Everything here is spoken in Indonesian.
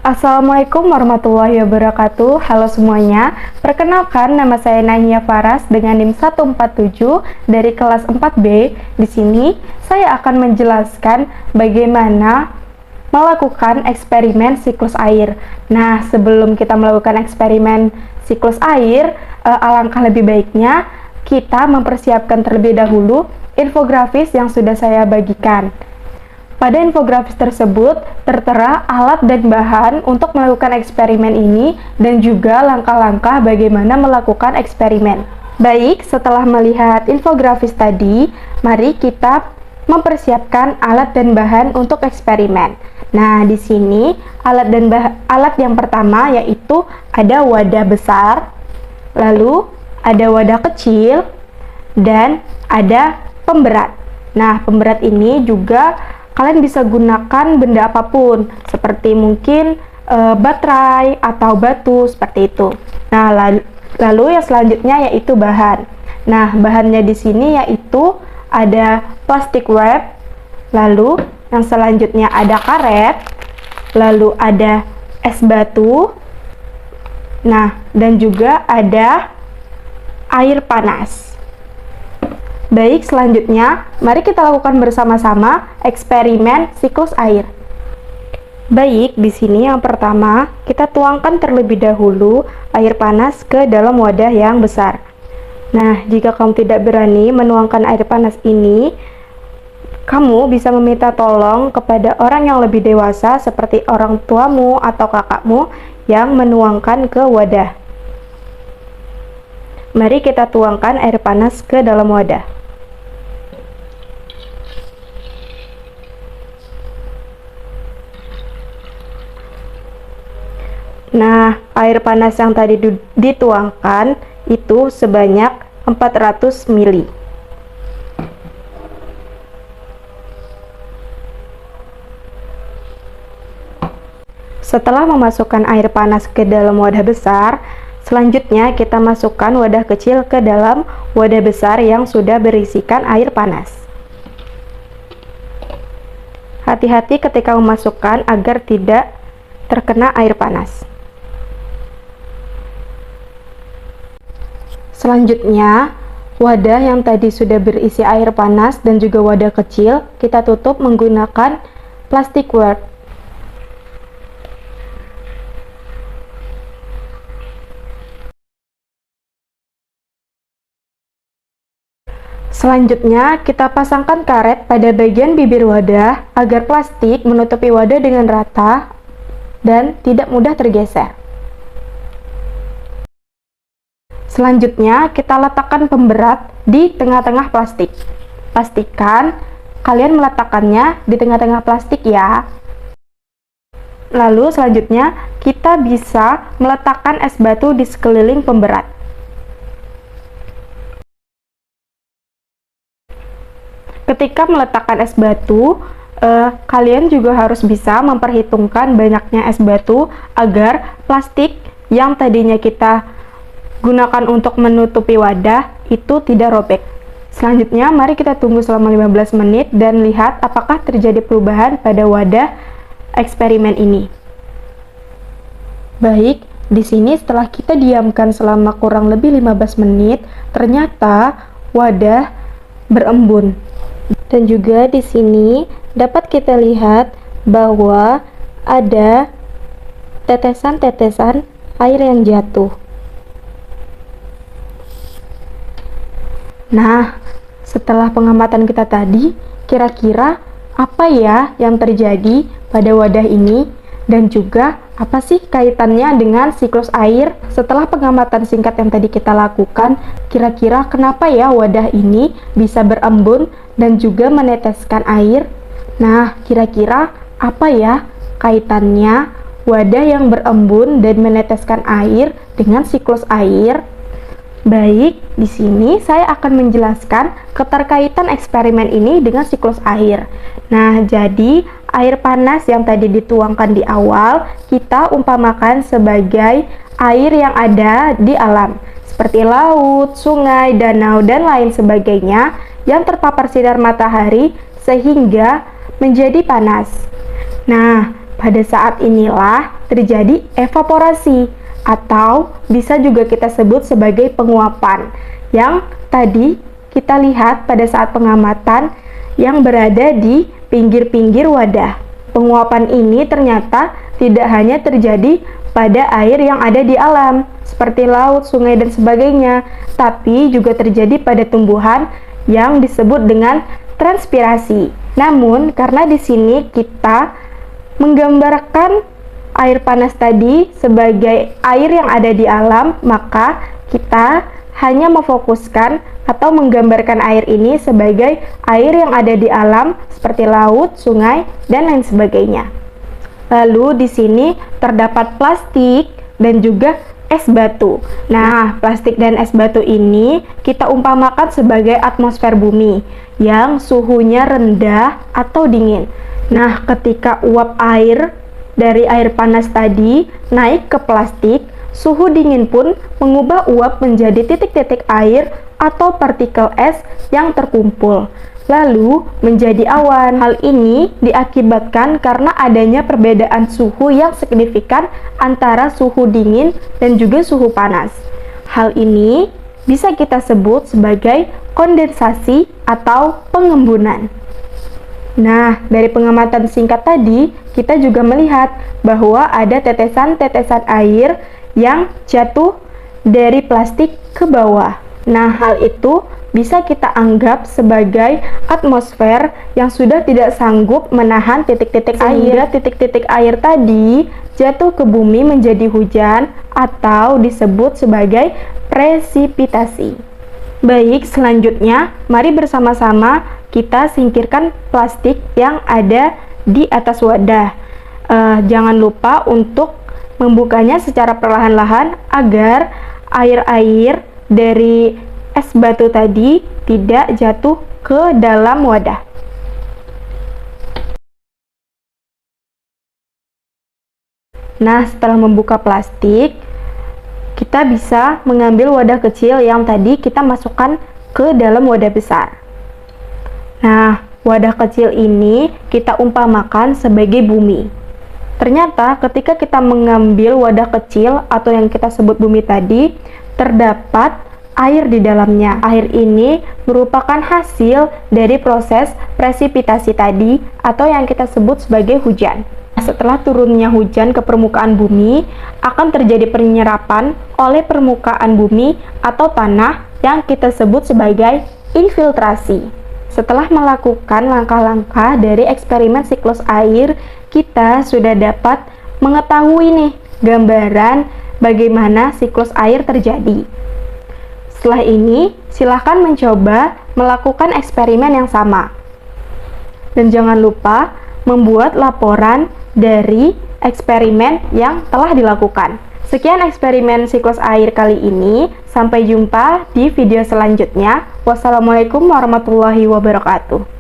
Assalamualaikum warahmatullahi wabarakatuh. Halo semuanya. Perkenalkan, nama saya Nahia Faras dengan NIM 147 dari kelas 4B. Di sini saya akan menjelaskan bagaimana melakukan eksperimen siklus air. Nah, sebelum kita melakukan eksperimen siklus air, alangkah lebih baiknya kita mempersiapkan terlebih dahulu infografis yang sudah saya bagikan. Pada infografis tersebut tertera alat dan bahan untuk melakukan eksperimen ini dan juga langkah-langkah bagaimana melakukan eksperimen. Baik, setelah melihat infografis tadi, mari kita mempersiapkan alat dan bahan untuk eksperimen. Nah, di sini alat yang pertama yaitu ada wadah besar, lalu ada wadah kecil, dan ada pemberat. Nah, pemberat ini juga kalian bisa gunakan benda apapun, seperti mungkin baterai atau batu, seperti itu. Nah, lalu yang selanjutnya yaitu bahan. Nah, bahannya di sini yaitu ada plastik wrap, lalu yang selanjutnya ada karet, lalu ada es batu, nah, dan juga ada air panas. Baik, selanjutnya mari kita lakukan bersama-sama eksperimen siklus air. Baik, di sini yang pertama kita tuangkan terlebih dahulu air panas ke dalam wadah yang besar. Nah, jika kamu tidak berani menuangkan air panas ini, kamu bisa meminta tolong kepada orang yang lebih dewasa seperti orang tuamu atau kakakmu yang menuangkan ke wadah. Mari kita tuangkan air panas ke dalam wadah. Nah, air panas yang tadi dituangkan itu sebanyak 400 ml. Setelah memasukkan air panas ke dalam wadah besar, selanjutnya kita masukkan wadah kecil ke dalam wadah besar yang sudah berisikan air panas. Hati-hati ketika memasukkan agar tidak terkena air panas. Selanjutnya, wadah yang tadi sudah berisi air panas dan juga wadah kecil, kita tutup menggunakan plastik wrap. Selanjutnya, kita pasangkan karet pada bagian bibir wadah agar plastik menutupi wadah dengan rata dan tidak mudah tergeser. Selanjutnya, kita letakkan pemberat di tengah-tengah plastik. Pastikan kalian meletakkannya di tengah-tengah plastik ya. Lalu selanjutnya, kita bisa meletakkan es batu di sekeliling pemberat. Ketika meletakkan es batu, kalian juga harus bisa memperhitungkan banyaknya es batu agar plastik yang tadinya kita gunakan untuk menutupi wadah itu tidak robek. Selanjutnya, mari kita tunggu selama 15 menit dan lihat apakah terjadi perubahan pada wadah eksperimen ini. Baik, di sini setelah kita diamkan selama kurang lebih 15 menit, ternyata wadah berembun. Dan juga di sini dapat kita lihat bahwa ada tetesan-tetesan air yang jatuh. Nah, setelah pengamatan kita tadi, kira-kira apa ya yang terjadi pada wadah ini dan juga apa sih kaitannya dengan siklus air? Setelah pengamatan singkat yang tadi kita lakukan, kira-kira kenapa ya wadah ini bisa berembun dan juga meneteskan air? Nah, kira-kira apa ya kaitannya wadah yang berembun dan meneteskan air dengan siklus air? Baik, di sini saya akan menjelaskan keterkaitan eksperimen ini dengan siklus air. Nah, jadi air panas yang tadi dituangkan di awal, kita umpamakan sebagai air yang ada di alam, seperti laut, sungai, danau, dan lain sebagainya yang terpapar sinar matahari sehingga menjadi panas. Nah, pada saat inilah terjadi evaporasi atau bisa juga kita sebut sebagai penguapan yang tadi kita lihat pada saat pengamatan yang berada di pinggir-pinggir wadah. Penguapan ini ternyata tidak hanya terjadi pada air yang ada di alam seperti laut, sungai, dan sebagainya, tapi juga terjadi pada tumbuhan yang disebut dengan transpirasi. Namun, karena di sini kita menggambarkan air panas tadi sebagai air yang ada di alam, maka kita hanya memfokuskan atau menggambarkan air ini sebagai air yang ada di alam seperti laut, sungai, dan lain sebagainya. Lalu di sini terdapat plastik dan juga es batu. Nah, plastik dan es batu ini kita umpamakan sebagai atmosfer bumi yang suhunya rendah atau dingin. Nah, ketika uap air dari air panas tadi naik ke plastik, suhu dingin pun mengubah uap menjadi titik-titik air atau partikel es yang terkumpul, lalu menjadi awan. Hal ini diakibatkan karena adanya perbedaan suhu yang signifikan antara suhu dingin dan juga suhu panas. Hal ini bisa kita sebut sebagai kondensasi atau pengembunan. Nah, dari pengamatan singkat tadi, kita juga melihat bahwa ada tetesan-tetesan air yang jatuh dari plastik ke bawah. Nah, hal itu bisa kita anggap sebagai atmosfer yang sudah tidak sanggup menahan titik-titik air. Titik-titik air tadi jatuh ke bumi menjadi hujan atau disebut sebagai presipitasi. Baik, selanjutnya mari bersama-sama kita singkirkan plastik yang ada di atas wadah. Jangan lupa untuk membukanya secara perlahan-lahan agar air-air dari es batu tadi tidak jatuh ke dalam wadah. Nah, setelah membuka plastik, kita bisa mengambil wadah kecil yang tadi kita masukkan ke dalam wadah besar. Nah, wadah kecil ini kita umpamakan sebagai bumi. Ternyata ketika kita mengambil wadah kecil atau yang kita sebut bumi tadi, terdapat air di dalamnya. Air ini merupakan hasil dari proses presipitasi tadi atau yang kita sebut sebagai hujan. Setelah turunnya hujan ke permukaan bumi, akan terjadi penyerapan oleh permukaan bumi atau tanah yang kita sebut sebagai infiltrasi. Setelah melakukan langkah-langkah dari eksperimen siklus air, kita sudah dapat mengetahui nih gambaran bagaimana siklus air terjadi. Setelah ini, silahkan mencoba melakukan eksperimen yang sama. Dan jangan lupa membuat laporan dari eksperimen yang telah dilakukan. Sekian eksperimen siklus air kali ini. Sampai jumpa di video selanjutnya. Wassalamualaikum warahmatullahi wabarakatuh.